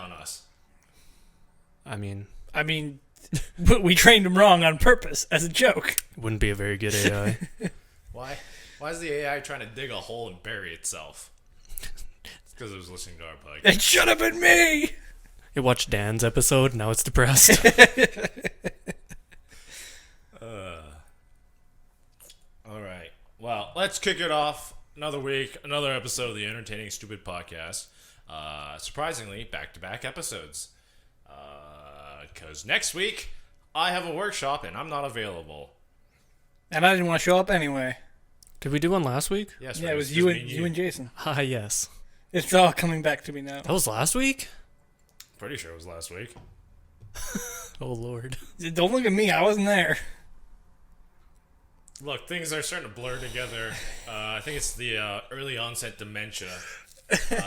on us. I mean, we trained him wrong on purpose as a joke. wouldn't be a very good AI. Why? Why is the AI trying to dig a hole and bury itself? It's because it was listening to our podcast. It should have been me. It watched Dan's episode, now it's depressed. All right. Well, let's kick it off. Another week, another episode of the Entertaining Stupid Podcast. Surprisingly, back-to-back episodes. Because next week, I have a workshop and I'm not available. And I didn't want to show up anyway. Did we do one last week? Yes, Yeah, it was you and Jayson. Ah, yes. It's all coming back to me now. That was last week? Pretty sure it was last week. Oh, Lord. Don't look at me. I wasn't there. Look, things are starting to blur together. I think it's the early onset dementia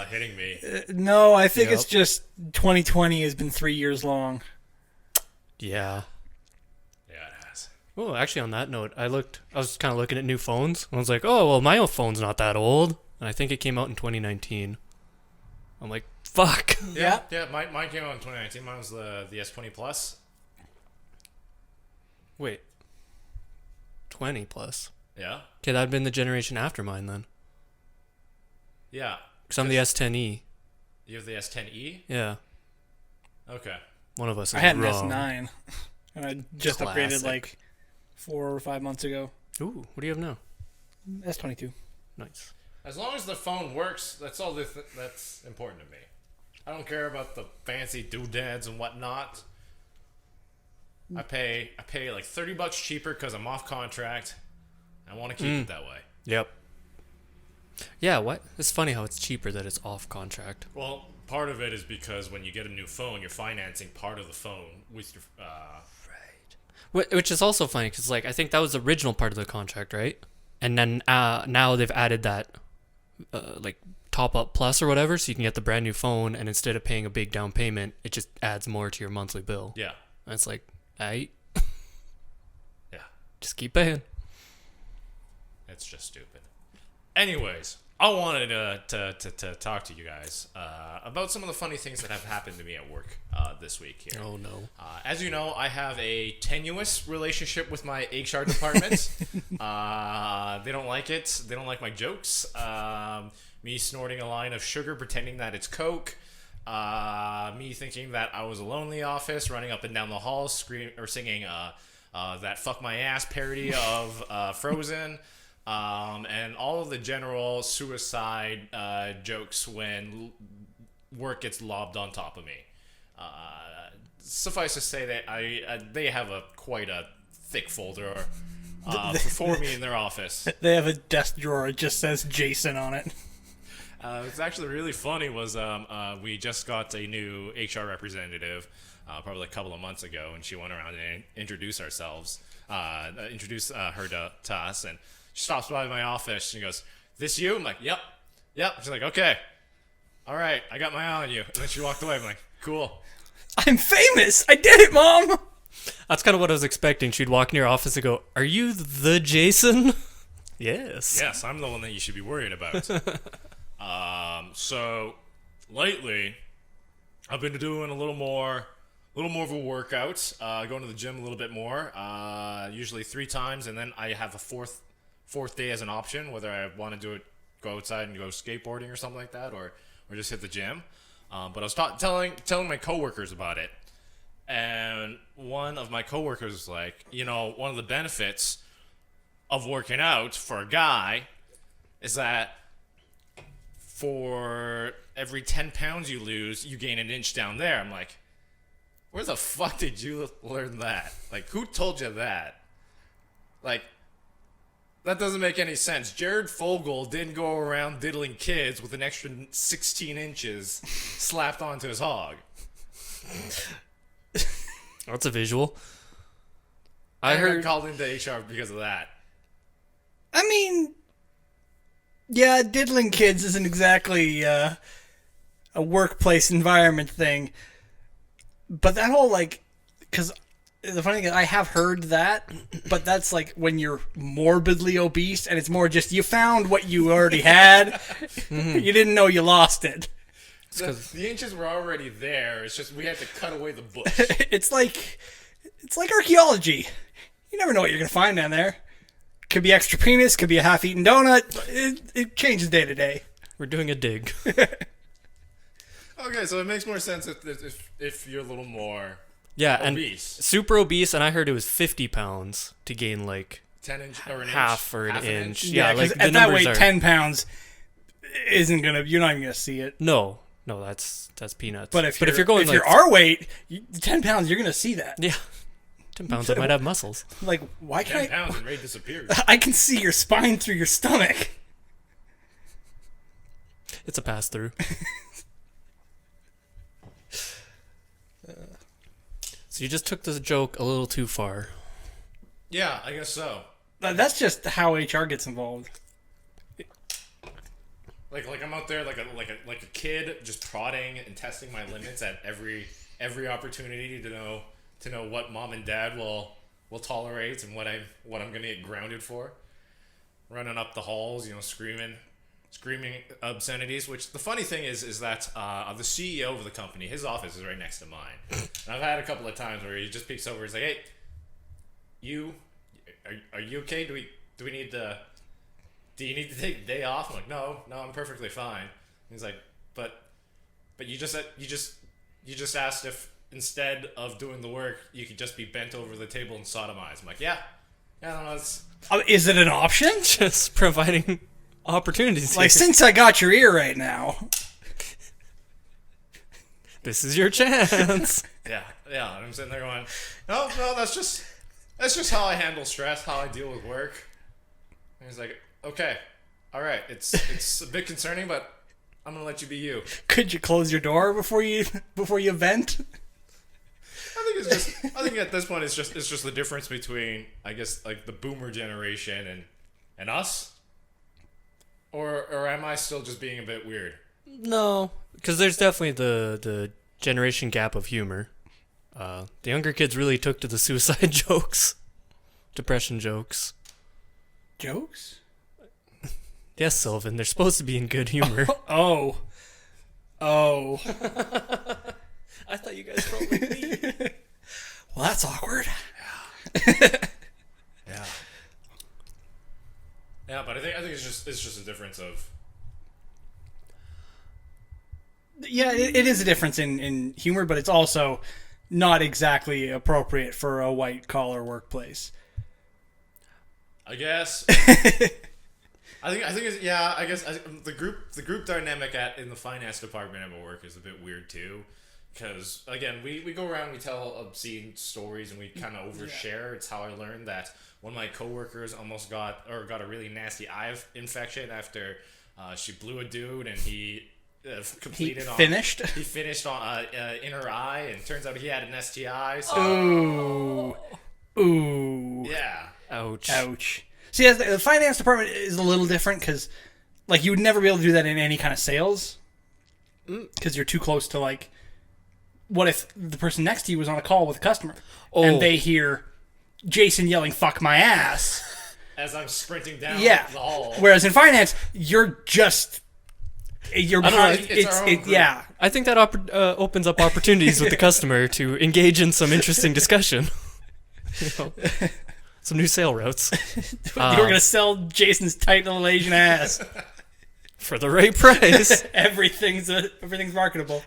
hitting me. No, I think it's just 2020 has been 3 years long. Yeah. Yeah, it has. Oh, actually, on that note, I was kind of looking at new phones. And I was like, oh, well, my old phone's not that old. And I think it came out in 2019. I'm like, fuck. Yeah, mine came out in 2019. Mine was the S20 Plus. Wait. 20 plus. Yeah. Okay, that'd been the generation after mine then. Yeah. Because I'm the S10e. You have the S10e? Yeah. Okay. One of us is I had an wrong. S9. And I just upgraded like 4 or 5 months ago. Ooh, what do you have now? S22. Nice. As long as the phone works, that's all that's important to me. I don't care about the fancy doodads and whatnot. I pay like $30 cheaper because I'm off contract. I want to keep it that way. Yep. Yeah, what? It's funny how it's cheaper that it's off contract. Well, part of it is because when you get a new phone, you're financing part of the phone with your... Right. Which is also funny because, like, I think that was the original part of the contract, right? And then now they've added that, like, top-up plus or whatever, so you can get the brand new phone, and instead of paying a big down payment, it just adds more to your monthly bill. Yeah. And it's like, aight. Yeah. Just keep paying. It's just stupid. Anyways, I wanted to talk to you guys about some of the funny things that have happened to me at work this week here. Oh, no. As you know, I have a tenuous relationship with my HR department. They don't like it. They don't like my jokes. Me snorting a line of sugar, pretending that it's Coke. Me thinking that I was alone in the office, running up and down the hall, singing that "fuck my ass" parody of Frozen. And all of the general suicide jokes when work gets lobbed on top of me. Suffice to say that they have quite a thick folder for me in their office. They have a desk drawer. It just says Jayson on it. What's actually really funny was we just got a new HR representative probably a couple of months ago, and she went around and introduced her to us, and she stops by my office. She goes, "This you?" I'm like, "Yep." She's like, "Okay, all right, I got my eye on you." And then she walked away. I'm like, "Cool." I'm famous. I did it, Mom. That's kind of what I was expecting. She'd walk in your office and go, "Are you the Jayson?" Yes. Yes, I'm the one that you should be worried about. So lately, I've been doing a little more of a workout, going to the gym a little bit more, usually 3 times, and then I have a fourth day as an option, whether I want to do it, go outside and go skateboarding or something like that, or just hit the gym. But I was telling my coworkers about it, and one of my coworkers was like, one of the benefits of working out for a guy is that for every 10 pounds you lose, you gain an inch down there. I'm like, where the fuck did you learn that? Like, who told you that? Like, that doesn't make any sense. Jared Fogle didn't go around diddling kids with an extra 16 inches slapped onto his hog. That's a visual. I heard called into HR because of that. I mean, yeah, diddling kids isn't exactly a workplace environment thing. But that whole, because the funny thing is, I have heard that, but that's like when you're morbidly obese, and it's more just you found what you already had. You didn't know you lost it. The inches were already there. It's just we had to cut away the bush. It's like archaeology. You never know what you're gonna find down there. Could be extra penis. Could be a half-eaten donut. It changes day to day. We're doing a dig. Okay, so it makes more sense if you're a little more Yeah, obese. and super obese, and I heard it was 50 pounds to gain like 10 inch or an half inch, or an half inch. Yeah, like at the that numbers weight, are 10 pounds isn't gonna. You're not even gonna see it. no, that's peanuts. But if you're going if like you're our weight, 10 pounds, you're gonna see that. yeah, 10 pounds, I might have muscles. Like, why 10 can't pounds and Ray disappears. I can see your spine through your stomach. It's a pass through. So you just took this joke a little too far. Yeah, I guess so. That's just how HR gets involved. Like I'm out there like a kid just prodding and testing my limits at every opportunity to know what mom and dad will tolerate and what I'm gonna get grounded for. Running up the halls, screaming obscenities. Which the funny thing is that the CEO of the company, his office is right next to mine. And I've had a couple of times where he just peeks over. He's like, "Hey, are you okay? Do you need to take the day off?" I'm like, no, I'm perfectly fine. And he's like, but you just asked if instead of doing the work you could just be bent over the table and sodomized. I'm like, yeah, no, it's Is it an option? Just providing opportunities. Like, here. since I got your ear right now. This is your chance. yeah. And I'm sitting there going, no, that's just how I handle stress, how I deal with work. And he's like, okay, all right, it's a bit concerning, but I'm gonna let you be you. Could you close your door before you vent? I think at this point it's just the difference between, I guess, like the boomer generation and us. Or am I still just being a bit weird? No, because there's definitely the generation gap of humor. The younger kids really took to the suicide jokes, depression jokes. Jokes? Yes, Sylvan, they're supposed to be in good humor. Oh. I thought you guys felt like me. Well, that's awkward. Yeah. Yeah, but I think it's just a difference of. Yeah, it is a difference in humor, but it's also not exactly appropriate for a white collar workplace. I guess. I think it's, yeah. I guess the group dynamic in the finance department at my work is a bit weird too, because again we go around, we tell obscene stories and we kind of overshare. It's how I learned that one of my coworkers almost got a really nasty eye infection after she blew a dude and he completed He finished on inner eye, and turns out he had an STI. So Ooh. yeah. Ouch. See, the finance department is a little different because, like, you would never be able to do that in any kind of sales because you're too close to, like, what if the person next to you was on a call with a customer and they hear Jayson yelling "fuck my ass" as I'm sprinting down the hall. Whereas in finance, you're behind. Yeah. I think that opens up opportunities with the customer to engage in some interesting discussion. Some new sale routes. You're gonna sell Jason's tight little Asian ass for the right price. Everything's marketable.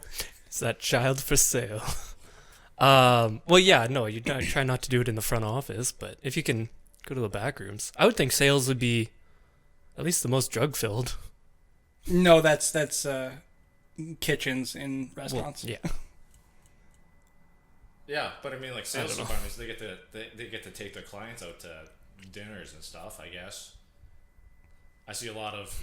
It's that child for sale. Well, yeah, no, you try not to do it in the front office, but if you can go to the back rooms, I would think sales would be at least the most drug filled. No, that's kitchens in restaurants. Well, yeah. Yeah, but I mean, like sales departments, they get to take their clients out to dinners and stuff. I guess. I see a lot of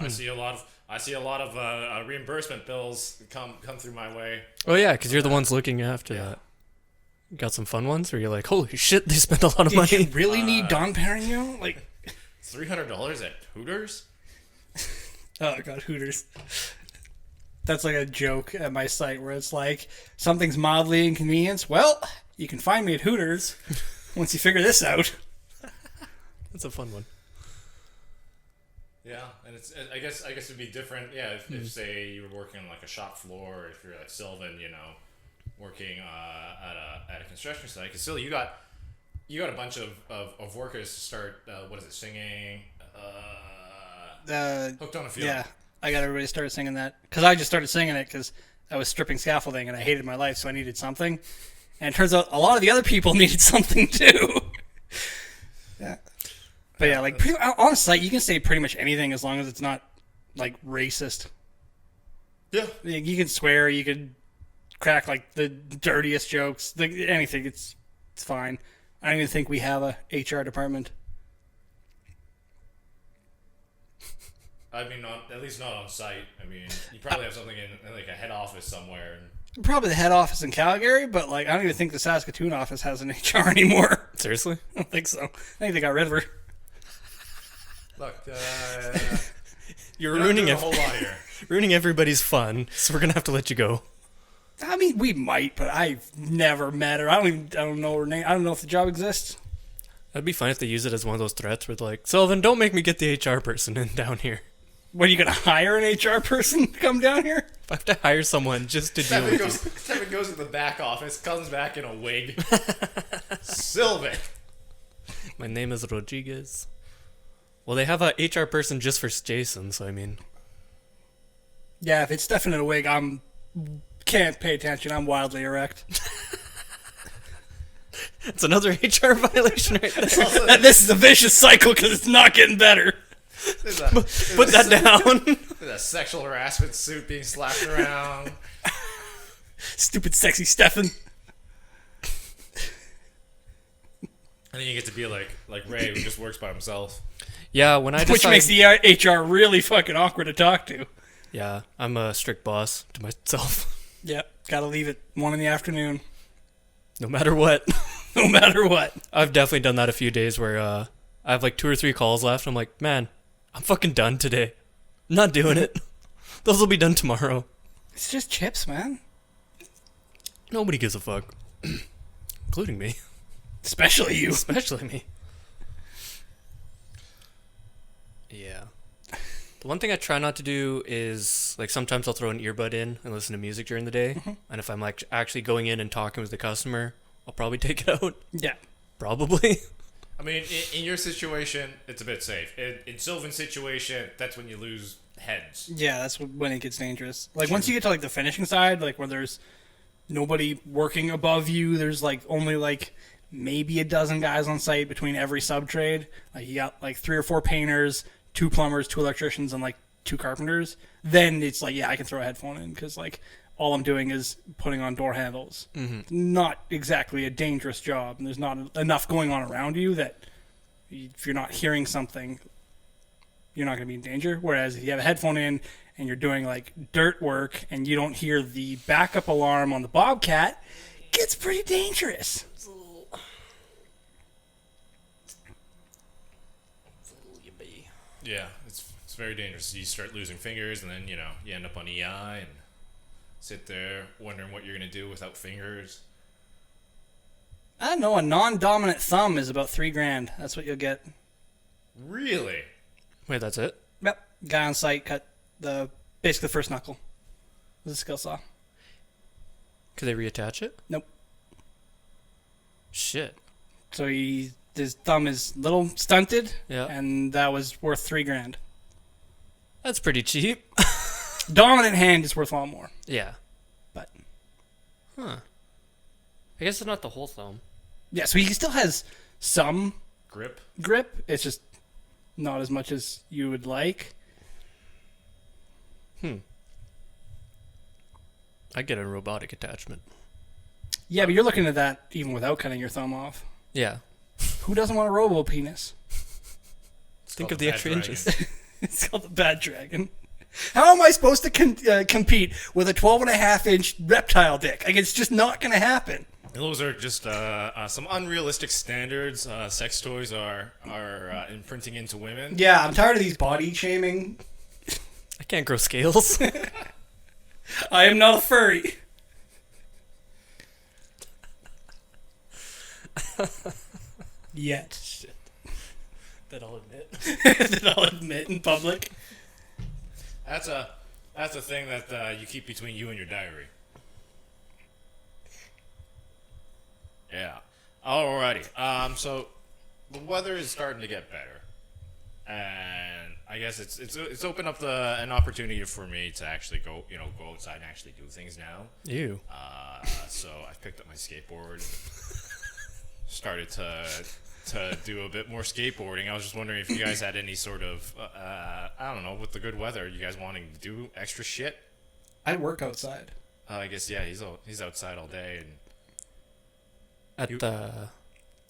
reimbursement bills come through my way. Oh yeah, because you're the ones looking after that. You got some fun ones where you're like, holy shit, they spent a lot of money. Did you really need Don Perignon? Like $300 at Hooters? Oh god, Hooters. That's like a joke at my site where it's like, something's mildly inconvenienced. Well, you can find me at Hooters once you figure this out. That's a fun one. Yeah, and it's I guess it'd be different. Yeah, if say you were working on like a shop floor, or if you're like Sylvan, working at a construction site, because still you got a bunch of workers to start. What is it? Singing. Hooked on a Feeling. Yeah, I got everybody started singing that because I just started singing it because I was stripping scaffolding and I hated my life, so I needed something. And it turns out a lot of the other people needed something too. Yeah. But yeah, like on a site, you can say pretty much anything as long as it's not like racist. Yeah. You can swear, you can crack like the dirtiest jokes, like anything. It's fine. I don't even think we have a HR department. I mean, at least not on site. I mean, you probably have something in like a head office somewhere. Probably the head office in Calgary, but like I don't even think the Saskatoon office has an HR anymore. Seriously? I don't think so. I think they got rid of her. Look, You're ruining a whole lot here. ruining everybody's fun, so we're gonna have to let you go. I mean, we might, but I've never met her. I don't know her name. I don't know if the job exists. That'd be fun if they use it as one of those threats where they're like, Sylvan, don't make me get the HR person in down here. What, are you going to hire an HR person to come down here? If I have to hire someone just to deal with you. Tevin goes to the back office, comes back in a wig. Sylvan. My name is Rodriguez. Well, they have a HR person just for Jayson, so I mean... Yeah, if it's Stefan in a wig, can't pay attention. I'm wildly erect. It's another HR violation right there. And this is a vicious cycle because it's not getting better. Put that down. There's a sexual harassment suit being slapped around. Stupid, sexy Stefan. And then you get to be like Ray, who just works by himself. Yeah, when I decide... Which makes the HR really fucking awkward to talk to. Yeah, I'm a strict boss to myself. Yep, gotta leave at 1 in the afternoon. No matter what. No matter what. I've definitely done that a few days where I have like 2 or 3 calls left. I'm like, man, I'm fucking done today. I'm not doing it. Those will be done tomorrow. It's just chips, man. Nobody gives a fuck. Including me. Especially you. Especially me. Yeah. The one thing I try not to do is, like, sometimes I'll throw an earbud in and listen to music during the day. Mm-hmm. And if I'm, like, actually going in and talking with the customer, I'll probably take it out. Yeah. Probably. I mean, in your situation, it's a bit safe. In Sylvan's situation, that's when you lose heads. Yeah, that's when it gets dangerous. Like, once you get to, like, the finishing side, like, where there's nobody working above you, there's, like, only, like, maybe a dozen guys on site between every sub-trade. Like, you got, like, 3 or 4 painters, 2 plumbers, 2 electricians, and, like, 2 carpenters. Then it's like, yeah, I can throw a headphone in, because, like, all I'm doing is putting on door handles. Mm-hmm. Not exactly a dangerous job, and there's not enough going on around you that if you're not hearing something, you're not going to be in danger. Whereas if you have a headphone in and you're doing like dirt work and you don't hear the backup alarm on the Bobcat, it gets pretty dangerous. It's a little yippee. Yeah, it's very dangerous. You start losing fingers, and then you end up on EI and sit there wondering what you're going to do without fingers. I don't know, a non-dominant thumb is about $3,000. That's what you'll get. Really? Wait, that's it? Yep. Guy on site cut basically the first knuckle with a skill saw. Could they reattach it? Nope. Shit. So his thumb is a little stunted, yeah, and that was worth $3,000. That's pretty cheap. Dominant hand is worth a lot more. Yeah. But. Huh. I guess it's not the whole thumb. Yeah, so he still has some grip. It's just not as much as you would like. I get a robotic attachment. Yeah, but you're looking at that even without cutting your thumb off. Yeah. Who doesn't want a robo penis? Think of the extra inches. It's called the Bad Dragon. How am I supposed to compete with a 12.5-inch reptile dick? Like, it's just not going to happen. Those are just some unrealistic standards sex toys are imprinting into women. Yeah, I'm tired of these body shaming. I can't grow scales. I am not a furry. Yet. Shit. That I'll admit. that I'll admit in public. That's a thing that you keep between you and your diary. Yeah. Alrighty. So the weather is starting to get better, and I guess it's opened up an opportunity for me to actually go outside and actually do things now. Ew. So I picked up my skateboard, started to do a bit more skateboarding. I was just wondering if you guys had any sort of I don't know, with the good weather, you guys wanting to do extra shit. I work outside. I guess yeah, he's outside all day and. At the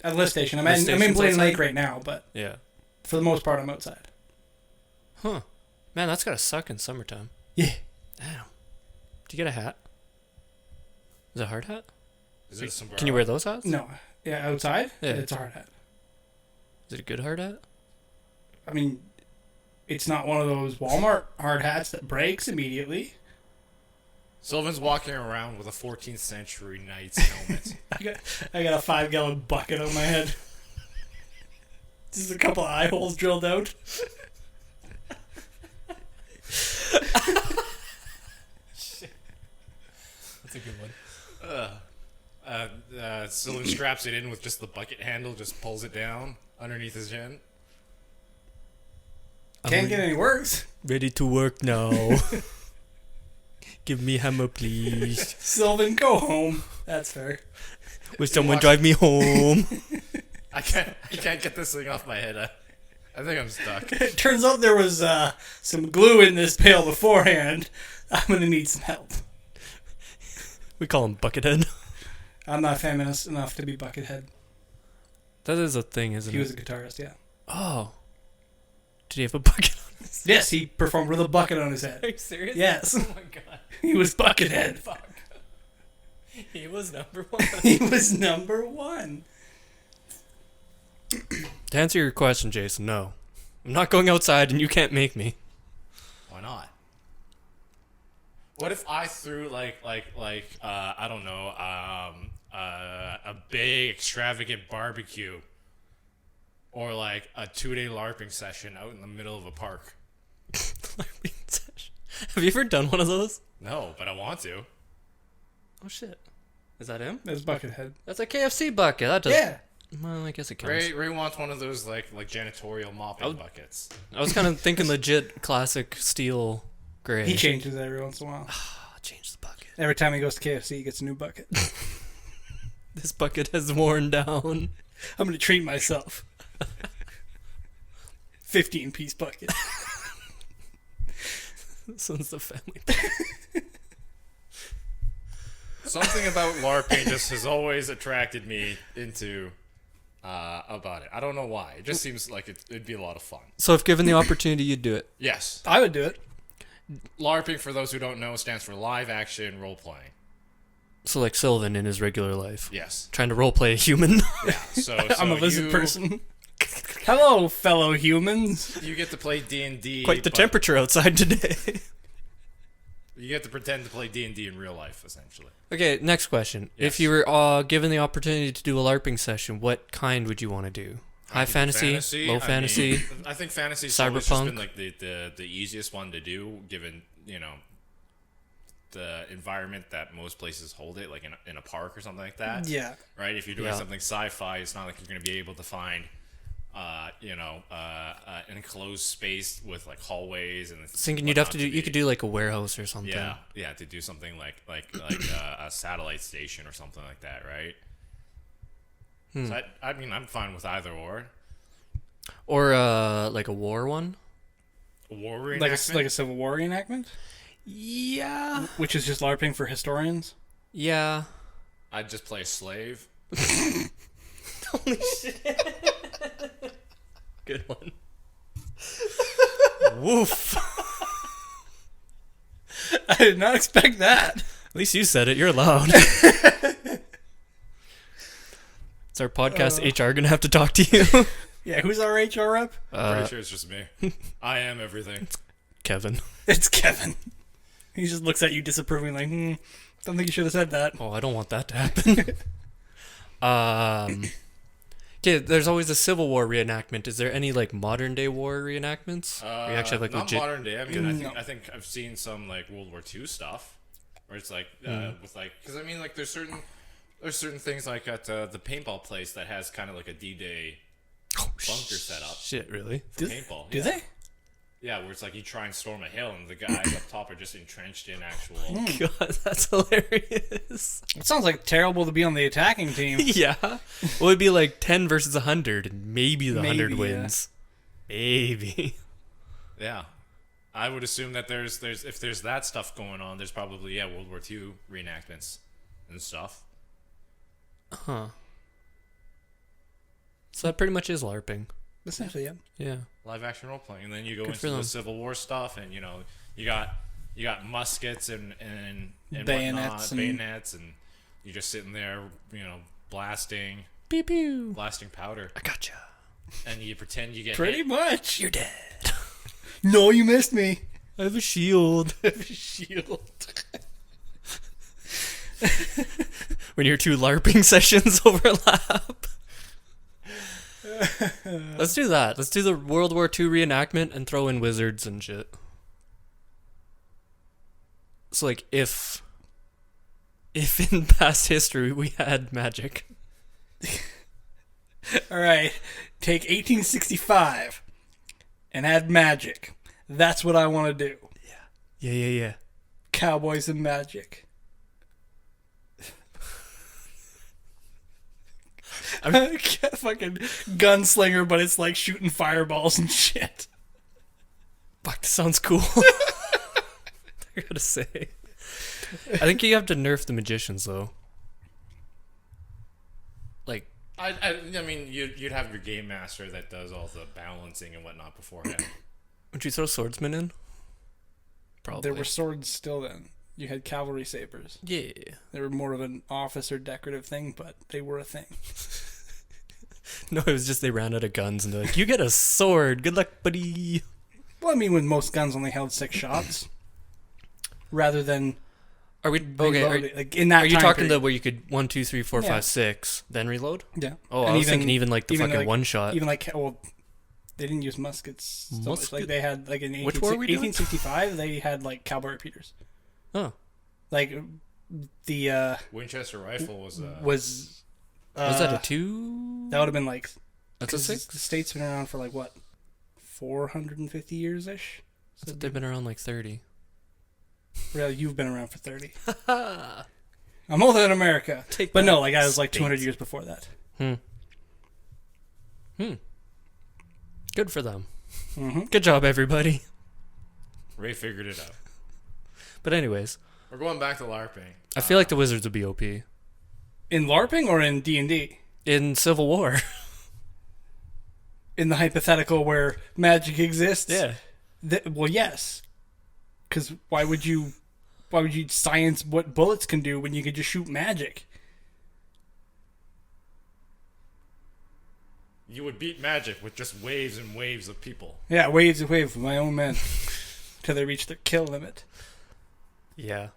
At the lift station. I'm Lift in station's Blaine outside? Lake right now, but yeah. for the most part, I'm outside. Huh. Man, that's gotta suck in summertime. Yeah. Damn. Do you get a hat? Is it a hard hat? Is it a sombrero? Can you wear those hats? No. Yeah, outside? Yeah. It's a hard hat. Is it a good hard hat? I mean, it's not one of those Walmart hard hats that breaks immediately. Sylvan's walking around with a 14th century knight's helmet. I got a 5-gallon bucket on my head. Just a couple of eye holes drilled out. That's a good one. Sylvan straps it in with just the bucket handle, just pulls it down underneath his chin. Can't get any worse. Ready to work now. Give me hammer, please. Sylvan, go home. That's fair. Will someone drive me home? I can't get this thing off my head. I think I'm stuck. It turns out there was some glue in this pail beforehand. I'm going to need some help. We call him Buckethead. I'm not famous enough to be Buckethead. That is a thing, isn't He it? was a guitarist, yeah. Oh. Did he have a bucket on his head? Yes, he performed with a bucket on his Are head. you serious? Yes. Oh my god. He was Buckethead. Fuck. He was number one. He was number one. To answer your question, Jayson, no. I'm not going outside and you can't make me. Why not? What if I threw like I don't know, a big extravagant barbecue, or like a 2-day LARPing session out in the middle of a park? Have you ever done one of those? No, but I want to. Oh shit. Is that him? That's Buckethead. That's a KFC bucket. That does. Yeah. Well, I guess it counts. Ray wants one of those like janitorial mopping buckets. I was kind of thinking legit classic steel gray. He changes every once in a while. I'll change the bucket. Every time he goes to KFC, he gets a new bucket. This bucket has worn down. I'm going to treat myself. 15-piece bucket. This one's the family. Something about LARPing just has always attracted me into about it. I don't know why. It just seems like it'd be a lot of fun. So if given the opportunity, you'd do it. Yes. I would do it. LARPing, for those who don't know, stands for live action role playing. So like Sylvan in his regular life. Yes. Trying to roleplay a human. Yeah. So I'm a lizard person. Hello, fellow humans. You get to play D&D. Quite the but temperature outside today. You get to pretend to play D&D in real life, essentially. Okay, next question. Yes. If you were given the opportunity to do a LARPing session, what kind would you want to do? High fantasy, low fantasy? I think fantasy's always just cyberpunk? been like the easiest one to do, given the environment that most places hold it, like in a park or something like that. Yeah. Right. If you're doing Yeah. something sci-fi, it's not like you're going to be able to find, an enclosed space with like hallways and. Thinking you'd have to do, you could do like a warehouse or something. Yeah, to do something like a satellite station or something like that, right? So I mean, I'm fine with either or. Or like a war one. A war reenactment? Like a Civil War reenactment? Yeah. Which is just LARPing for historians? Yeah. I'd just play a slave. Holy shit. Good one. Woof. I did not expect that. At least you said it. You're allowed. Is our podcast HR gonna have to talk to you? Yeah, who's our HR rep? Pretty sure it's just me. I am everything. Kevin. It's Kevin. He just looks at you disapproving, like, don't think you should have said that. Oh, I don't want that to happen. Okay, there's always a Civil War reenactment. Is there any like modern day war reenactments? Where you actually have like not legit. modern day. I mean, No. I think I've seen some like World War II stuff, where it's like with like because I mean like there's certain things like at the paintball place that has kind of like a D-Day bunker set up Shit, really? for paintball. Do yeah. they? Yeah, where it's like you try and storm a hill and the guys up top are just entrenched in actual. God, that's hilarious. It sounds like terrible to be on the attacking team. Yeah. Well, it'd be like 10 versus 100, and maybe the 100 Maybe, yeah. wins. Maybe. Yeah, I would assume that there's if there's that stuff going on, there's probably World War II reenactments and stuff. Huh. So that pretty much is LARPing. Essentially, yeah. Yeah. Live action role playing, and then you go Good for into the them. Civil War stuff, and you got muskets and Bayonets whatnot, and- bayonets, and you're just sitting there, blasting Pew pew. powder, I gotcha. and you pretend you get Pretty hit. much. You're dead. No, you missed me. I have a shield. Shield. When your two LARPing sessions overlap. Let's do that. Let's do the World War II reenactment and throw in wizards and shit. So, like, if in past history we had magic. All right. Take 1865 and add magic. That's what I want to do. Yeah. Cowboys and magic. Fucking gunslinger, but it's like shooting fireballs and shit. Fuck, this sounds cool. I gotta say. I think you have to nerf the magicians, though. Like, I mean, you'd have your game master that does all the balancing and whatnot beforehand. would you throw swordsmen in? Probably. There were swords still then. You had cavalry sabers. Yeah. They were more of an office or decorative thing, but they were a thing. No, it was just they ran out of guns and they're like, you get a sword. Good luck, buddy. Well, I mean, when most guns only held 6 shots, rather than Are we okay? reloading, like in that. Are you time talking period. the where you could 1, 2, 3, 4, Yeah. 5, 6, then reload? Yeah. Oh, And I was thinking even like the fucking like, one shot. Even like, well, they didn't use muskets. So much. Like they had like in Which war are we doing? 1865, they had like cavalry repeaters. Oh, Like the Winchester rifle was was was that a 2? that would have been like That's a 'cause 6. The state's been around for like what 450 years ish. I thought they've been around like 30. Really, you've been around for 30. I'm older than America. Take But that, no, like I was like 200 States. years before that. Good for them. Mm-hmm. Good job, everybody. Ray figured it out. But anyways, We're going back to LARPing. I feel like the wizards would be OP In LARPing or in D&D? in Civil War. In the hypothetical where magic exists? Yeah. Well, yes. Because why would you science what bullets can do when you could just shoot magic? You would beat magic with just waves and waves of people. Yeah, waves and waves of my own men. Till they reach their kill limit. Yeah.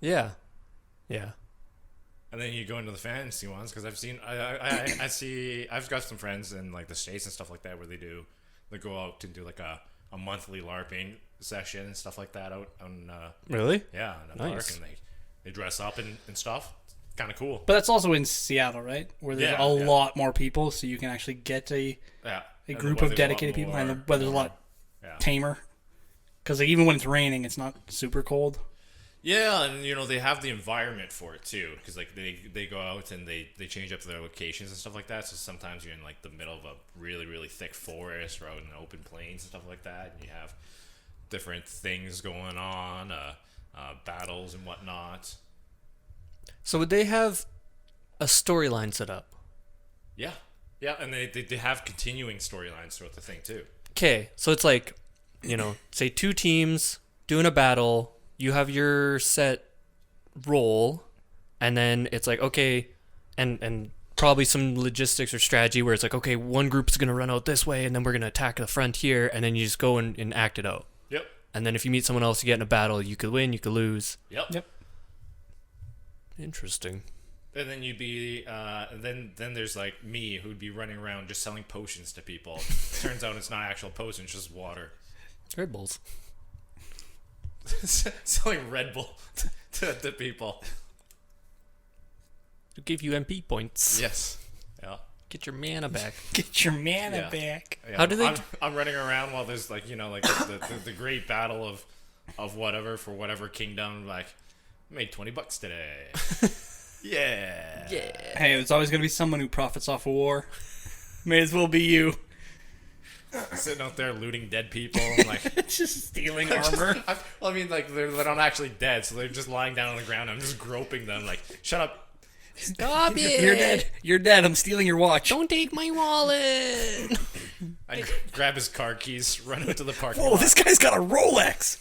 And then you go into the fantasy ones because I've seen I've got some friends in like the States and stuff like that where they go out and do like a monthly LARPing session and stuff like that out on Really? in a Nice. park, and they dress up and stuff. Kind of cool. But that's also in Seattle, right? Where there's Yeah, a yeah. lot more people, so you can actually get a Yeah. a And the group of weather's a lot dedicated people, and the more- weather's a lot Yeah. tamer. Because like, even when it's raining, it's not super cold. Yeah, and they have the environment for it too, because like they go out and they change up their locations and stuff like that. So sometimes you're in like the middle of a really really thick forest or out in open plains and stuff like that, and you have different things going on, battles and whatnot. So would they have a storyline set up? Yeah, and they have continuing storylines throughout the thing too. Okay, so it's like, say 2 teams doing a battle. You have your set role, and then it's like, okay, and probably some logistics or strategy where it's like, okay, one group's going to run out this way, and then we're going to attack the front here, and then you just go and act it out. Yep. And then if you meet someone else, you get in a battle, you could win, you could lose. Yep. Yep. Interesting. And then you'd be, then there's like me who'd be running around just selling potions to people. Turns out it's not actual potions, it's just water. Red Bulls. Selling Red Bull to people. To give you MP points. Yes. Yeah. Get your mana back. Get your mana back. Yeah. How do they? I'm running around while there's like like the great battle of whatever for whatever kingdom. Like, made $20 today. Yeah. Yeah. Hey, there's always gonna be someone who profits off of war. May as well be you. Sitting out there looting dead people, and like Just stealing armor. I mean, like they're not actually dead, so they're just lying down on the ground. I'm just groping them, like, shut up. Stop it! You're dead. You're dead. I'm stealing your watch. Don't take my wallet. I grab his car keys, run out to the parking Whoa, lot. this guy's got a Rolex.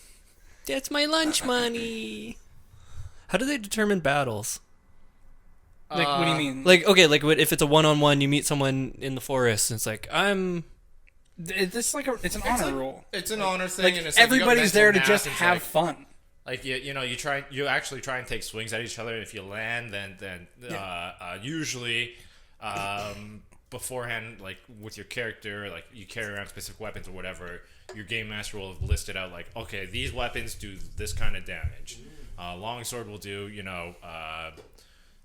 That's my lunch money. How do they determine battles? Like, what do you mean? Like, okay, like if it's a one-on-one, you meet someone in the forest, and it's like, It's like it's an honor roll. It's an honor thing, Like, and it's like everybody's there to just have like, fun. Like you actually try and take swings at each other. And if you land, then usually beforehand, like with your character, like you carry around specific weapons or whatever, your game master will have listed out like, okay, these weapons do this kind of damage. Longsword will do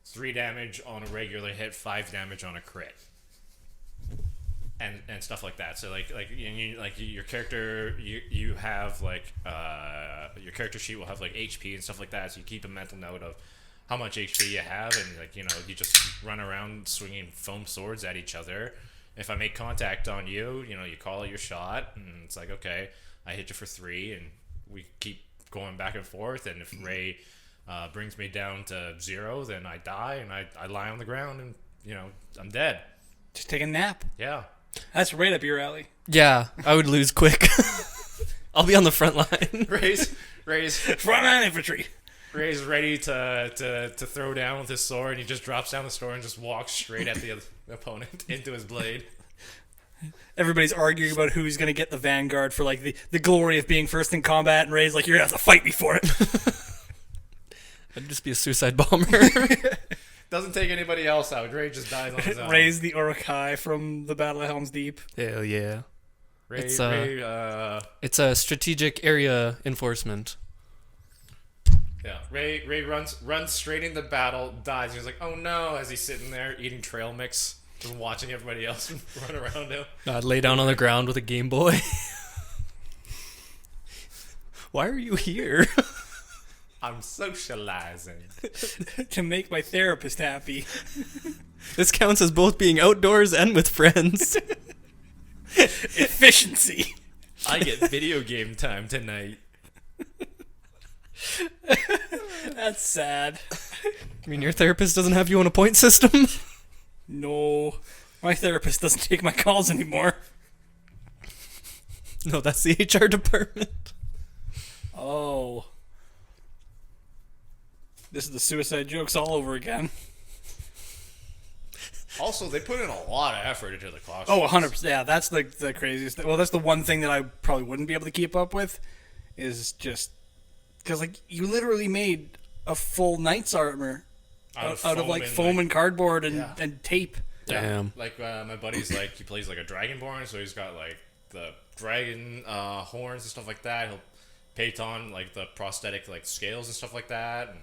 3 damage on a regular hit, 5 damage on a crit. And stuff like that. So your character, you have like your character sheet will have like HP and stuff like that. So you keep a mental note of how much HP you have, and like you just run around swinging foam swords at each other. If I make contact on you, you call it your shot, and it's like, okay, I hit you for 3, and we keep going back and forth. And if Ray brings me down to 0, then I die and I lie on the ground, and I'm dead. Just take a nap. Yeah. That's right up your alley. yeah, I would lose quick. I'll be on the front line. Ray's Frontline infantry. Ray's ready to throw down with his sword, and he just drops down the sword and just walks straight at the opponent into his blade. Everybody's arguing about who's going to get the vanguard for like the glory of being first in combat, and Ray's like, you're going to have to fight me for it. I'd just be a suicide bomber. Doesn't take anybody else out. Ray just dies on his own. Ray's the Uruk-hai from the Battle of Helm's Deep. Hell yeah. Ray, It's a strategic area enforcement. Yeah, Ray runs straight into battle, dies. He's like, oh no, as he's sitting there eating trail mix, just watching everybody else run around him. I'd lay down on the ground with a Game Boy. Why are you here? I'm socializing. To make my therapist happy. This counts as both being outdoors and with friends. Efficiency. I get video game time tonight. That's sad. I mean, your therapist doesn't have you on a point system? No. My therapist doesn't take my calls anymore. No, that's the HR department. Oh. This is the suicide jokes all over again. Also, they put in a lot of effort into the costumes. Oh, 100%. Yeah, that's the craziest thing. Well, that's the one thing that I probably wouldn't be able to keep up with, is just... Because, like, you literally made a full knight's armor out of like, foam and cardboard and tape. Damn. Like, my buddy's, like, he plays, like, a dragonborn, so he's got, like, the dragon horns and stuff like that. He'll paint on, like, the prosthetic, like, scales and stuff like that. And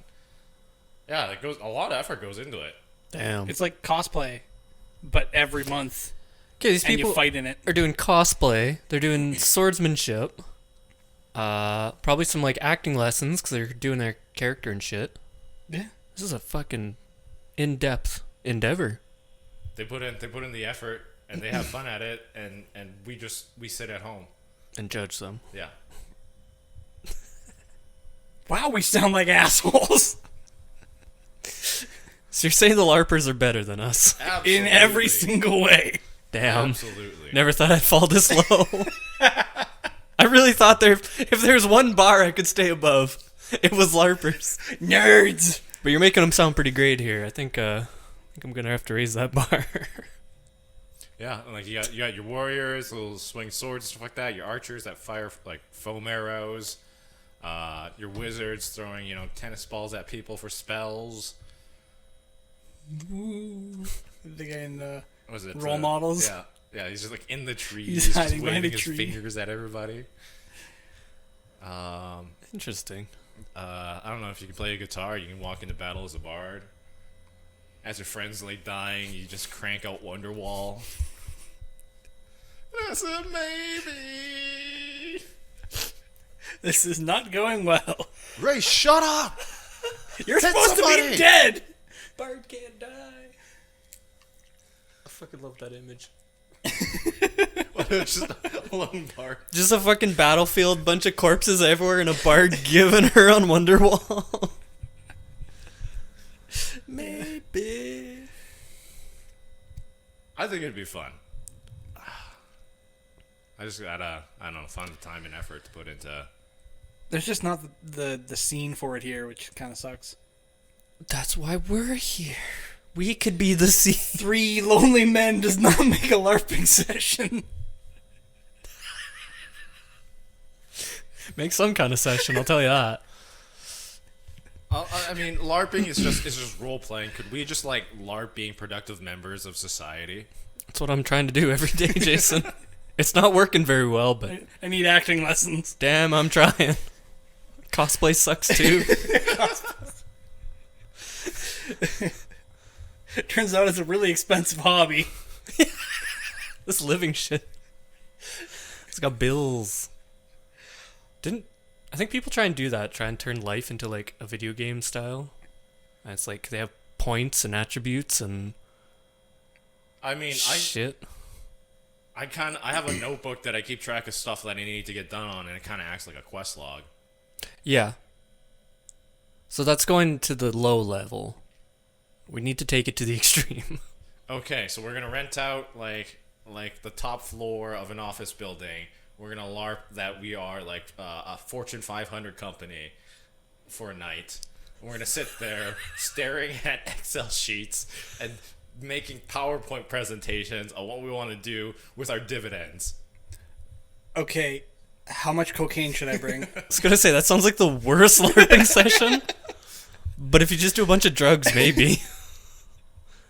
yeah, it goes, a lot of effort goes into it. Damn. It's like cosplay, but every month. Okay, these And people you fight in it. are doing cosplay. They're doing swordsmanship. Probably some like acting lessons because they're doing their character and shit. Yeah. This is a fucking in-depth endeavor. They put in the effort, and they have fun at it, and we sit at home. And judge them. Yeah. Wow, we sound like assholes. So you're saying the LARPers are better than us? Absolutely. In every single way. Damn. Absolutely. Never thought I'd fall this low. I really thought if there's one bar I could stay above, it was LARPers. Nerds. But you're making them sound pretty great here. I think I'm gonna have to raise that bar. Yeah, and like you got your warriors who'll swing swords and stuff like that. Your archers that fire like foam arrows. Your wizards throwing tennis balls at people for spells. The guy in the Was it Role Models? Yeah, yeah. He's just like in the trees, He's just hiding behind waving a his tree. fingers at everybody. Interesting. I don't know if you can play a guitar. You can walk into battle as a bard. As your friends lay dying, you just crank out Wonderwall. That's a maybe. This is not going well. Ray, shut up! You're Hit supposed to somebody! be dead! Bard can't die. I fucking love that image. Just a lone bard. Just a fucking battlefield, bunch of corpses everywhere, and a bard giving her on Wonderwall. Maybe. I think it'd be fun. I just gotta, I don't know, find the time and effort to put into. There's just not the scene for it here, which kind of sucks. That's why we're here. We could be the scene. 3 lonely men does not make a LARPing session. Make some kind of session, I'll tell you that. I mean, LARPing is just role playing. Could we just like LARP being productive members of society? That's what I'm trying to do every day, Jason. It's not working very well, but I need acting lessons. damn, I'm trying. Cosplay sucks too. Turns out it's a really expensive hobby. This living shit. It's got bills. I think people try and do that, try and turn life into like a video game style. And it's like they have points and attributes and I mean, shit. I have a notebook that I keep track of stuff that I need to get done on, and it kind of acts like a quest log. Yeah. So that's going to the low level. We need to take it to the extreme. Okay, so we're gonna rent out like the top floor of an office building. We're gonna LARP that we are like a Fortune 500 company for a night. We're gonna sit there staring at Excel sheets and making PowerPoint presentations on what we want to do with our dividends. Okay, how much cocaine should I bring? I was gonna say, that sounds like the worst LARPing session. But if you just do a bunch of drugs, maybe.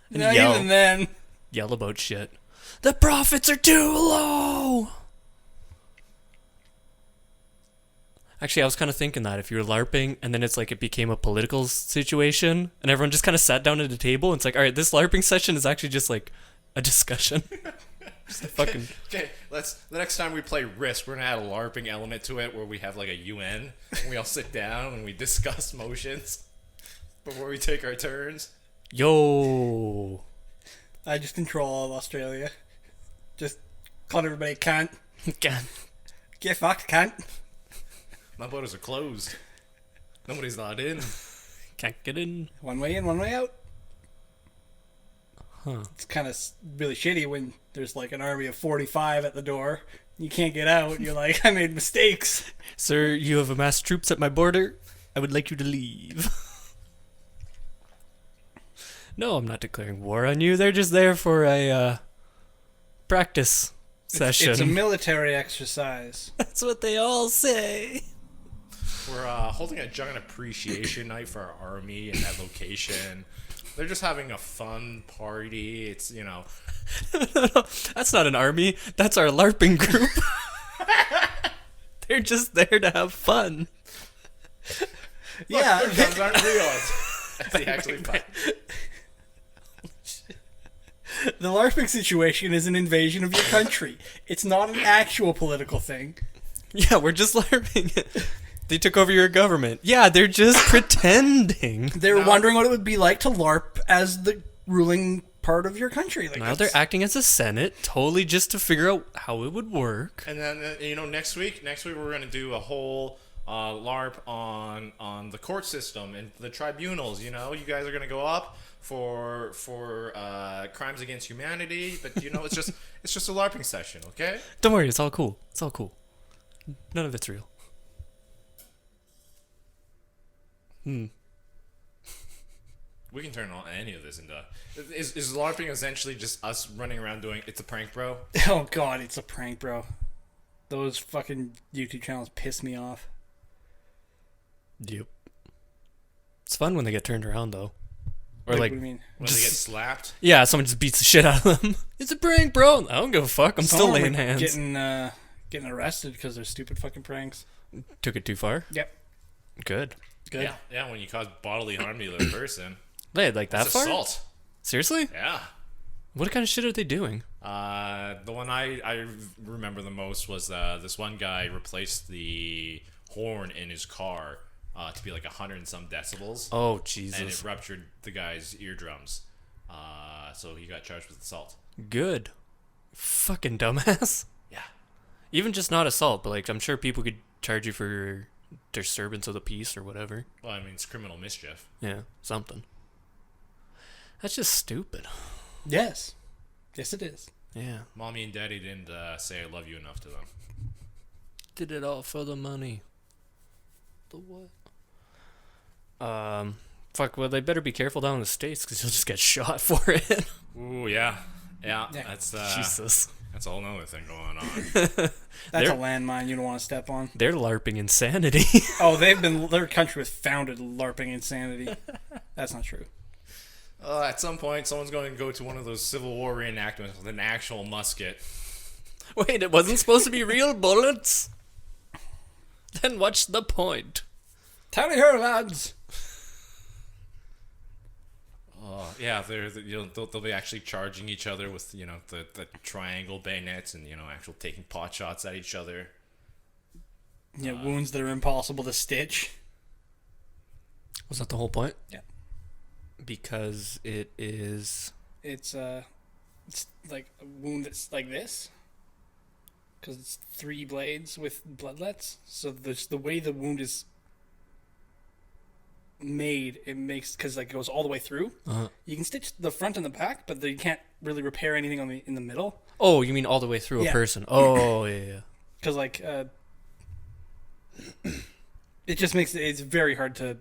And Not yell. even then. Yell about shit. The profits are too low! Actually, I was kind of thinking that if you were LARPing and then it's like it became a political situation and everyone just kind of sat down at a table and it's like, all right, this LARPing session is actually just like a discussion. Just a fucking... Okay, the next time we play Risk, we're gonna add a LARPing element to it where we have like a UN and we all sit down and we discuss motions before we take our turns. Yo! I just control all of Australia. Just call everybody cunt. God. Get fucked, cunt. My borders are closed. Nobody's not in. Can't get in. One way in, one way out. Huh. It's kind of really shitty when there's like an army of 45 at the door. You can't get out. You're like, I made mistakes. Sir, you have amassed troops at my border. I would like you to leave. No, I'm not declaring war on you. They're just there for a practice session. It's a military exercise. That's what they all say. We're holding a giant appreciation night for our army in that location. They're just having a fun party. It's, you know... That's not an army. That's our LARPing group. They're just there to have fun. Yeah. Look, their guns aren't real. That's the actually fun. The LARPing situation is an invasion of your country. It's not an actual political thing. Yeah, we're just LARPing. They took over your government. Yeah, they're just pretending. They're wondering what it would be like to LARP as the ruling part of your country. Like Now they're acting as a senate, totally just to figure out how it would work. And then, next week we're going to do a whole LARP on the court system and the tribunals. You guys are going to go up for crimes against humanity, but it's just a LARPing session, okay? Don't worry, it's all cool. It's all cool. None of it's real. We can turn any of this into... Is LARPing essentially just us running around doing, it's a prank, bro? Oh god, it's a prank, bro. Those fucking YouTube channels piss me off. Yep. It's fun when they get turned around, though. Or What like, do you mean? When they get slapped. yeah, someone just beats the shit out of them. It's a prank, bro. I don't give a fuck. I'm still Some laying are hands. Getting arrested because they're stupid fucking pranks. Took it too far. Yep. Good. Good. Yeah, when you cause bodily harm to the other person. They like that It's far? assault. Seriously? Yeah. What kind of shit are they doing? The one I remember the most was this one guy replaced the horn in his car to be like 100 and some decibels. Oh And Jesus. it ruptured the guy's eardrums. So he got charged with assault. Good. Fucking dumbass. Yeah. Even just not assault, but like I'm sure people could charge you for disturbance of the peace or whatever. Well, I mean, it's criminal mischief. Yeah, something. That's just stupid. Yes. Yes, it is. Yeah. Mommy and Daddy didn't say I love you enough to them. Did it all for the money. The what? Fuck, well, they better be careful down in the States because you'll just get shot for it. Ooh, yeah. Yeah, Yeah. that's Jesus. that's a whole nother thing going on. That's They're- a landmine you don't want to step on. They're LARPing insanity. Oh, their country was founded LARPing insanity. That's not true. At some point, someone's going to go to one of those Civil War reenactments with an actual musket. Wait, it wasn't supposed to be real bullets? Then what's the point? Tally her, lads. Yeah, they'll be actually charging each other with the triangle bayonets and actual taking pot shots at each other. Yeah, wounds that are impossible to stitch. Was that the whole point? Yeah. Because it is... It's like a wound that's like this. Because it's 3 blades with bloodlets. So the way the wound is made, it makes, because like it goes all the way through. Uh-huh. You can stitch the front and the back, but you can't really repair anything in the middle. Oh, you mean all the way through a Yeah. person? Oh, yeah. Because like it just makes it's very hard to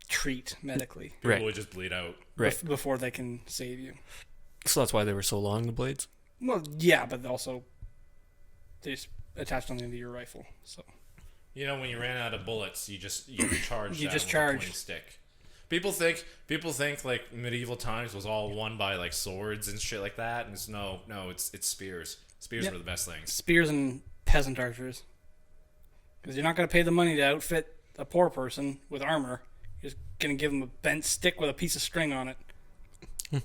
treat medically People Right. would just bleed out. Right. before they can save you. So that's why they were so long, the blades? Well, yeah, but also they just attach something to your rifle. So When you ran out of bullets, you charge. You that just with a charge. pointy stick. People think like medieval times was all won by like swords and shit like that, and it's spears. Spears Yep. were the best things. spears and peasant archers, because you're not going to pay the money to outfit a poor person with armor. You're just going to give them a bent stick with a piece of string on it.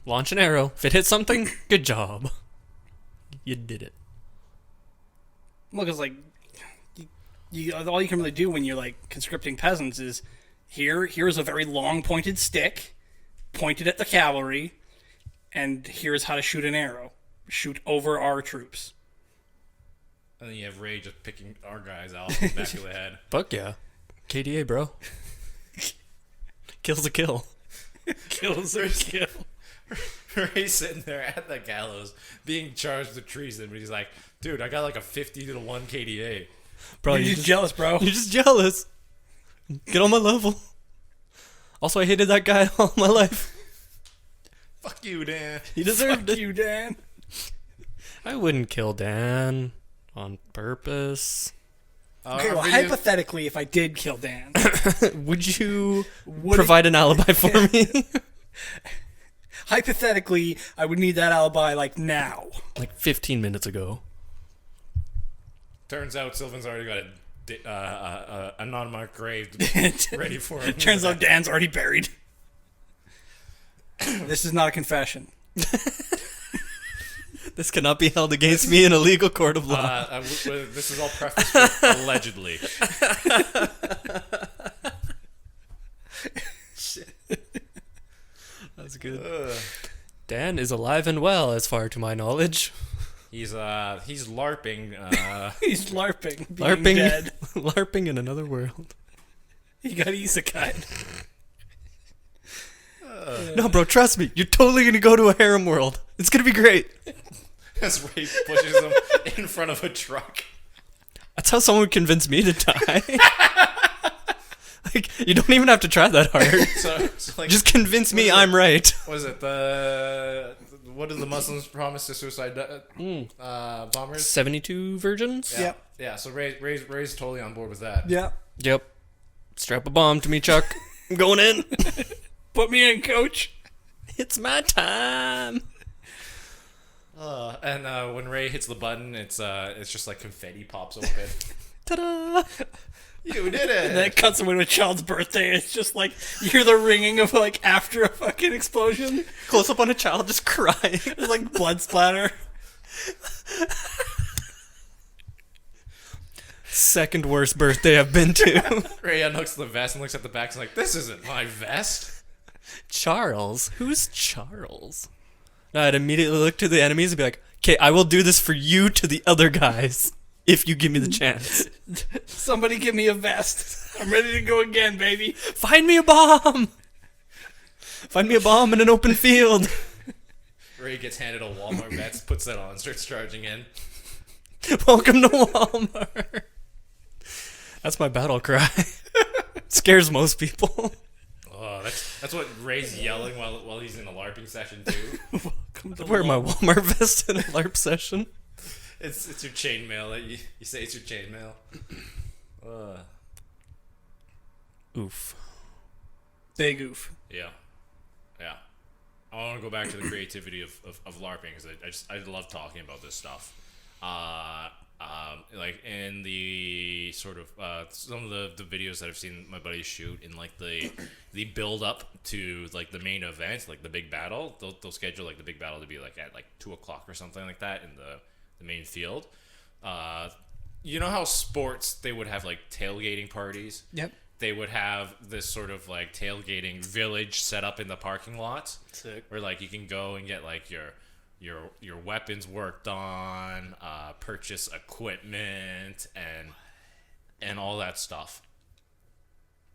Launch an arrow. If it hits something, good job. You did it. Look, it's like all you can really do when you're like conscripting peasants is here's a very long pointed stick pointed at the cavalry, and here's how to shoot an arrow. Shoot over our troops. And then you have Ray just picking our guys out in the back of the head. Fuck yeah. KDA, bro. Kill's a kill. Kills or kill. Ray's sitting there at the gallows being charged with treason, but he's like, dude, I got like a 50-1 KDA. Bro, You're just jealous, bro. You're just jealous. Get on my level. Also, I hated that guy all my life. Fuck you, Dan. He deserved Fuck it. you, Dan. I wouldn't kill Dan on purpose. Okay, well, Video- hypothetically, if I did kill Dan, Would you Would provide an alibi for me? hypothetically, I would need that alibi like now. Like 15 minutes ago. Turns out Sylvan's already got a non-marked grave ready for him. Turns out Dan's already buried. This is not a confession. This cannot be held against me in a legal court of law. This is all prefaced with allegedly. That's good. Dan is alive and well, as far to my knowledge. He's LARPing. He's LARPing. Being LARPing, dead. LARPing in another world. He got isekai. No, bro, trust me. You're totally gonna go to a harem world. It's gonna be great. As Ray pushes him in front of a truck. That's how someone would convince me to die. Like, you don't even have to try that hard. So like, Just convince me I'm right. what is it? What did the Muslims promise to suicide bombers? 72 virgins? Yeah. Yeah. So Ray's totally on board with that. Yeah. Yep. Strap a bomb to me, Chuck. I'm going in. Put me in, coach. It's my time. And when Ray hits the button, it's just like confetti pops open. Ta-da! You did it! And then it cuts away to a child's birthday. It's just like you hear the ringing of like after a fucking explosion. Close up on a child just crying. There's like blood splatter. Second worst birthday I've been to. Ray unhooks the vest and looks at the back and like, this isn't my vest. Charles? Who's Charles? No, I'd immediately look to the enemies and be like, okay, I will do this for you to the other guys if you give me the chance. Somebody give me a vest. I'm ready to go again, baby. Find me a bomb! Find me a bomb in an open field. Ray gets handed a Walmart vest, puts that on, starts charging in. Welcome to Walmart. That's my battle cry. Scares most people. Oh, that's what Ray's yelling while he's in a LARPing session too. Welcome to I wear my Walmart vest in a LARP session. It's your chainmail. You say it's your chainmail. Oof. Big oof. Yeah. I want to go back to the creativity of LARPing because I love talking about this stuff. Like in the sort of some of the videos that I've seen my buddies shoot in like the build up to like the main event, like the big battle. They'll schedule like the big battle to be like at like 2:00 or something like that in the main field. You know how sports they would have like tailgating parties? Yep. They would have this sort of like tailgating village set up in the parking lot. Sick. Where like you can go and get like your weapons worked on, purchase equipment and all that stuff.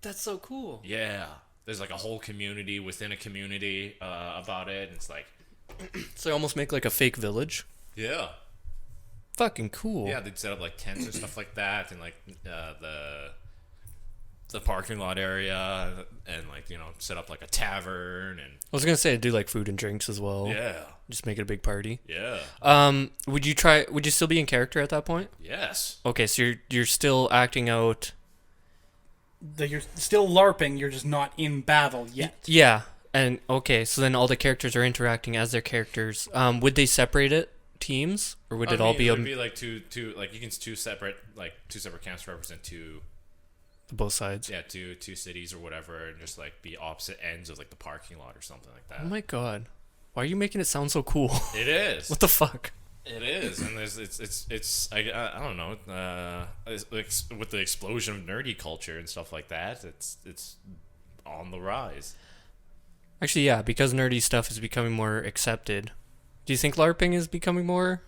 That's so cool. Yeah. There's like a whole community within a community about it, and it's like So they almost make like a fake village. yeah. Fucking cool. Yeah, they'd set up like tents and stuff like that, and like the parking lot area, and like set up like a tavern, and I was gonna say do like food and drinks as well. yeah, Just make it a big party. yeah, Would you still be in character at that point? yes, Okay, so you're still acting out. You're still LARPing, you're just not in battle yet. Yeah. And okay, so then all the characters are interacting as their characters. Would they separate it teams, or would it all be it would be like two like you can two separate camps represent both sides? yeah two cities or whatever, and just like be opposite ends of like the parking lot or something like that. Oh my god, why are you making it sound so cool? It is. What the fuck? It is, and it's I don't know. It's like with the explosion of nerdy culture and stuff like that, it's on the rise. Actually, yeah, because nerdy stuff is becoming more accepted. Do you think LARPing is becoming more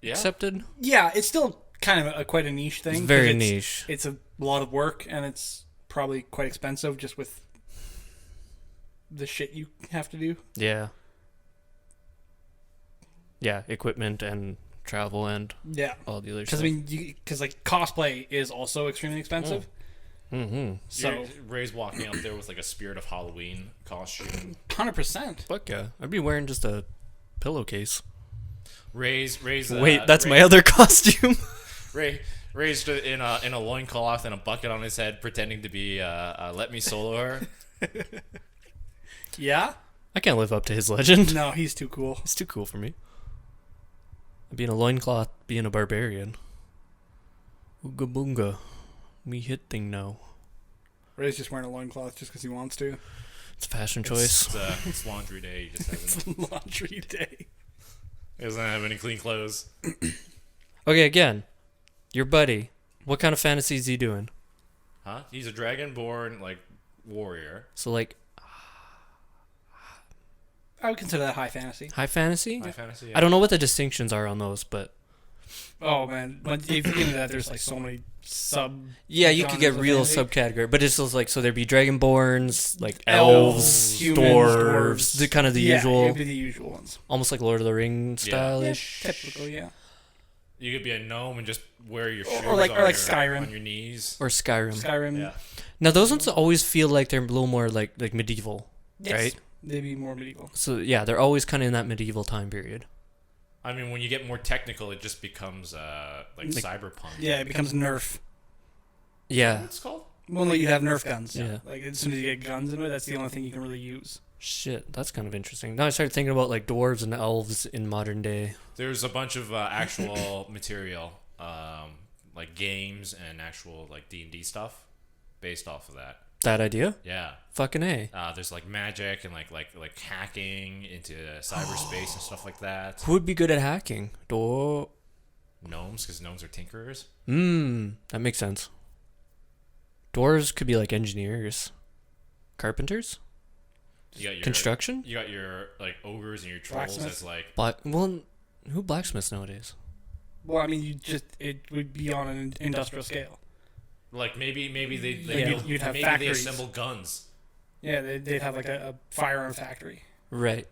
Yeah. accepted? Yeah, it's still kind of quite a niche thing. It's very 'cause niche. It's a lot of work, and it's probably quite expensive just with the shit you have to do. Yeah. Yeah, equipment and travel and Yeah. all the other Because stuff. I mean, like cosplay is also extremely expensive. Mm-hmm. So Ray's walking out there with like a Spirit of Halloween costume. 100%. Fuck yeah. I'd be wearing just a pillowcase. Ray's Wait, that's my other costume. Ray's in a loincloth and a bucket on his head, pretending to be Let Me Solo Her. Yeah. I can't live up to his legend. No, he's too cool. It's too cool for me. I'd be in a loincloth, being a barbarian. Ooga boonga. Me hit thing now. Ray's just wearing a loincloth just because he wants to. It's a fashion choice. It's laundry day. He just hasn't. It's laundry day. He doesn't have any clean clothes. Okay, again, your buddy. What kind of fantasy is he doing? Huh? He's a dragonborn like warrior. So like I would consider that high fantasy. high fantasy? High fantasy. Yeah. I don't know what the distinctions are on those, but Oh man, but if you get into that, there's like so many sub. yeah, you could get genres of real fantasy. subcategory. But it's just like so there'd be dragonborns, like Elves, elves, humans, dwarves, the kind of the Yeah, usual, it'd be the usual ones. almost like Lord of the Rings style-ish. Typical, yeah. You could be a gnome and just wear your shoes Or like Skyrim. on your knees. Or Skyrim. Skyrim. Yeah. Now those ones always feel like they're a little more like medieval, Yes. right? They'd be more medieval. So yeah, they're always kind of in that medieval time period. I mean, when you get more technical, it just becomes like cyberpunk. Yeah, it becomes Nerf. Yeah. What's it called? Well, no, you have Nerf guns. Yeah. Like as soon as you get guns into it, that's the only thing you can really use. Shit, that's kind of interesting. Now I started thinking about like dwarves and elves in modern day. There's a bunch of actual material, like games and actual like D&D stuff, based off of that. That idea? Yeah. Fucking A. There's like magic and like hacking into cyberspace and stuff like that. Who would be good at hacking? Gnomes, because gnomes are tinkerers. That makes sense. Dwarves could be like engineers. Carpenters? You got your Construction? You got your like ogres and your trolls Blacksmiths? as like Who blacksmiths nowadays? Well, I mean, it would be on an industrial scale. maybe they You'd have maybe factories. they assemble guns. Yeah, they'd have like a firearm factory. Right.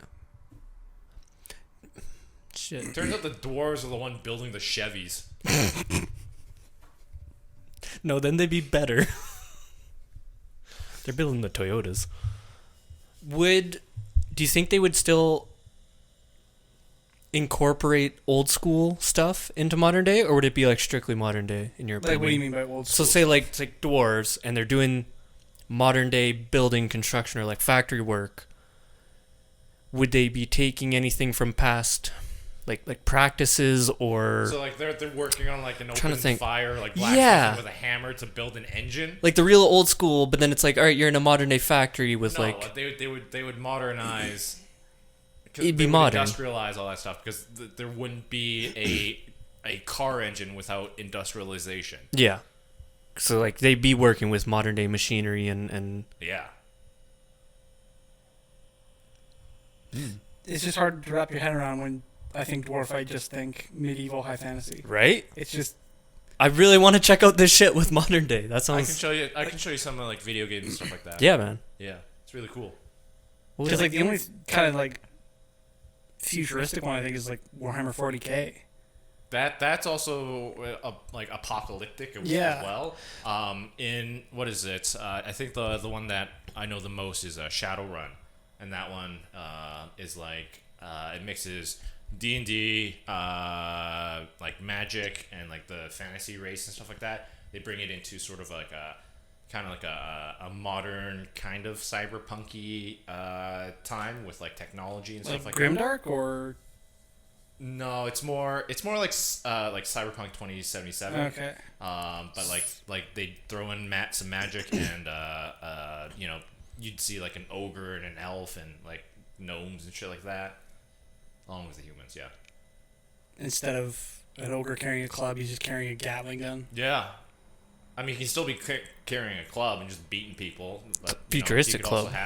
Shit. Turns out the dwarves are the one building the Chevys. No, then they'd be better. They're building the Toyotas. Do you think they would still incorporate old school stuff into modern day, or would it be like strictly modern day in your opinion? Like, what do you mean by old So school? say like it's like dwarves and they're doing modern day building construction or like factory work. Would they be taking anything from past like practices or So like they're working on like an Trying to open think. fire, like blacksmithing Yeah. with a hammer to build an engine. like the real old school, but then it's like, all right, you're in a modern day factory with No, like they would modernize. 'Cause It'd be they would modern. Industrialize all that stuff because there wouldn't be a car engine without industrialization. yeah. So like they'd be working with modern day machinery and Yeah. It's just hard to wrap your head around when I think dwarf. I just think medieval high fantasy. right. It's just I really want to check out this shit with modern day. That I sounds can show you some like video games and stuff like that. yeah, man. Yeah. It's really cool. because like the only kind of like futuristic one I think is like Warhammer 40K. That's also like apocalyptic as Yeah. well. In what is it? I think the one that I know the most is Shadowrun, and that one is like it mixes D&D, like magic and like the fantasy race and stuff like that. They bring it into sort of like a kind of like a modern kind of cyberpunky time with like technology and stuff like that. Grimdark or No, it's more like Cyberpunk 2077. okay. But like they throw in some magic and you'd see like an ogre and an elf and like gnomes and shit like that, along with the humans. Yeah. Instead of an ogre carrying a club, he's just carrying a Gatling gun. Yeah. I mean, he can still be carrying a club and just beating people. But Futuristic he could club. also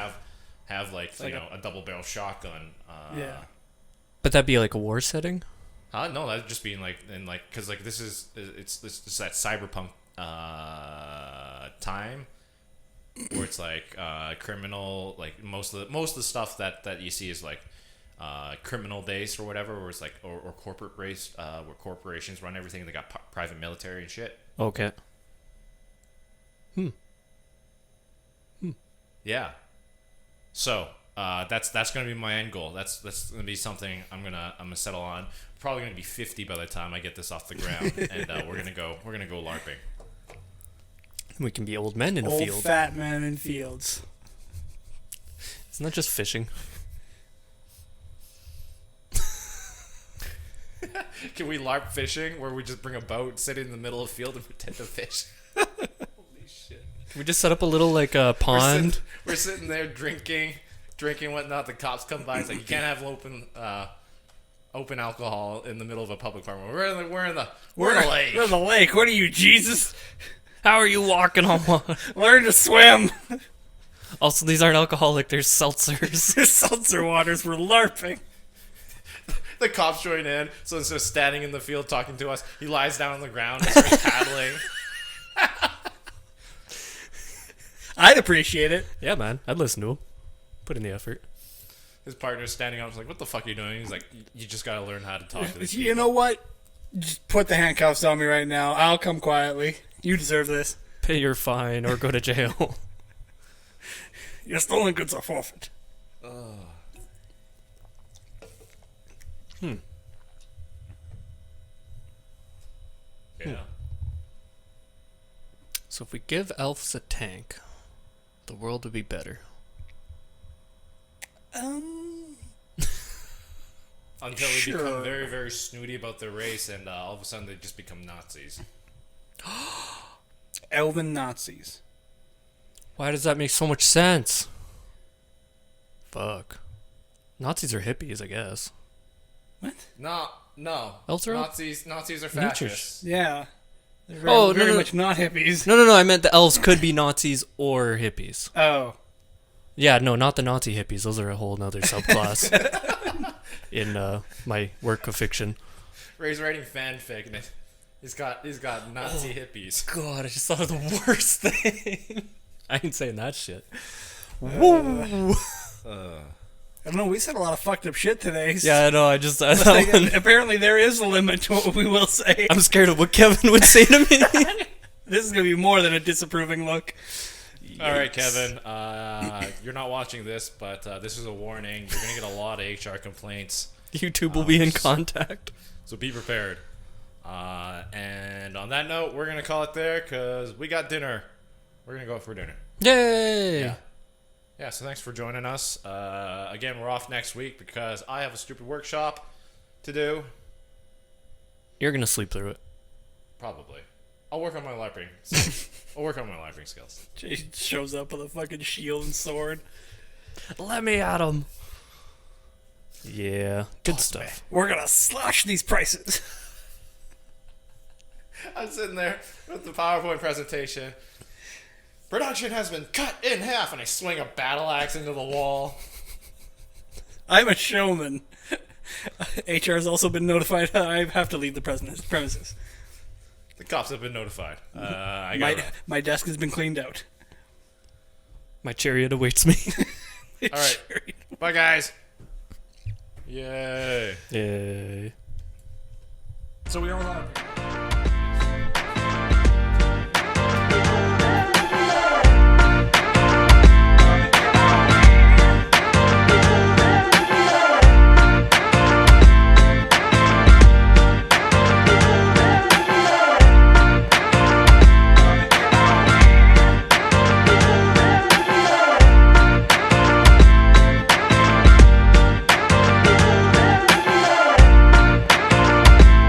have like like a double barrel shotgun. Yeah. But that'd be like a war setting. No, that'd just be because like this is it's that cyberpunk time where it's like criminal, like most of the stuff that you see is like criminal based or whatever, where it's like or corporate based, where corporations run everything. They got private military and shit. Okay. Yeah. So that's gonna be my end goal. That's gonna be something I'm gonna settle on. Probably gonna be 50 by the time I get this off the ground, and we're gonna go LARPing. We can be old men in a Old field. fat man in fields. It's not just fishing. Can we LARP fishing where we just bring a boat, sit in the middle of the field, and pretend to fish? Holy shit! Can we just set up a little like pond? We're sitting there drinking whatnot. The cops come by. It's like you can't have open alcohol in the middle of a public park. We're in the lake. We're in the lake. What are you, Jesus? How are you walking on water? Learn to swim. Also, these aren't alcoholic. They're seltzers. There's seltzer waters. We're LARPing. The cops join in, so instead of standing in the field talking to us, he lies down on the ground and starts paddling. I'd appreciate it. Yeah, man. I'd listen to him. Put in the effort. His partner's standing up. He's like, "What the fuck are you doing?" He's like, "You just gotta learn how to talk to these You people." know what? Just put the handcuffs on me right now. I'll come quietly. You deserve this. Pay your fine or go to jail. Your stolen goods are forfeit. Yeah. So if we give elves a tank, the world would be better. Until they Sure. become very, very snooty about their race, and all of a sudden they just become Nazis. Elven Nazis. Why does that make so much sense? Fuck. Nazis are hippies, I guess. What? No. Elves are Nazis are Nature's- fascists. Yeah. They're Oh, very no. much not hippies. No. I meant the elves could be Nazis or hippies. Oh. Yeah, no, not the Nazi hippies. Those are a whole nother subclass in my work of fiction. Ray's writing fanfic, and he's got Nazi hippies. God, I just thought of the worst thing. I ain't saying that shit. Woo! I don't know, we said a lot of fucked up shit today. Yeah, I know. I just that Like, one, apparently there is a limit to what we will say. I'm scared of what Kevin would say to me. This is going to be more than a disapproving look. All right, Kevin. You're not watching this, but this is a warning. You're gonna get a lot of HR complaints, YouTube will be in contact. so be prepared. And on that note, we're gonna call it there because we got dinner. We're gonna go for dinner. Yay! Yeah. So thanks for joining us. Again, we're off next week because I have a stupid workshop to do. You're gonna sleep through it. Probably. I'll work on my LARPing. skills. Jay shows up with a fucking shield and sword. Let me at him. Yeah, good stuff. We're going to slash these prices. I'm sitting there with the PowerPoint presentation. Production has been cut in half, and I swing a battle axe into the wall. I'm a showman. HR has also been notified I have to leave the premises. The cops have been notified. My desk has been cleaned out. My chariot awaits me. All right. Bye, guys. Yay. Yay. So we all have...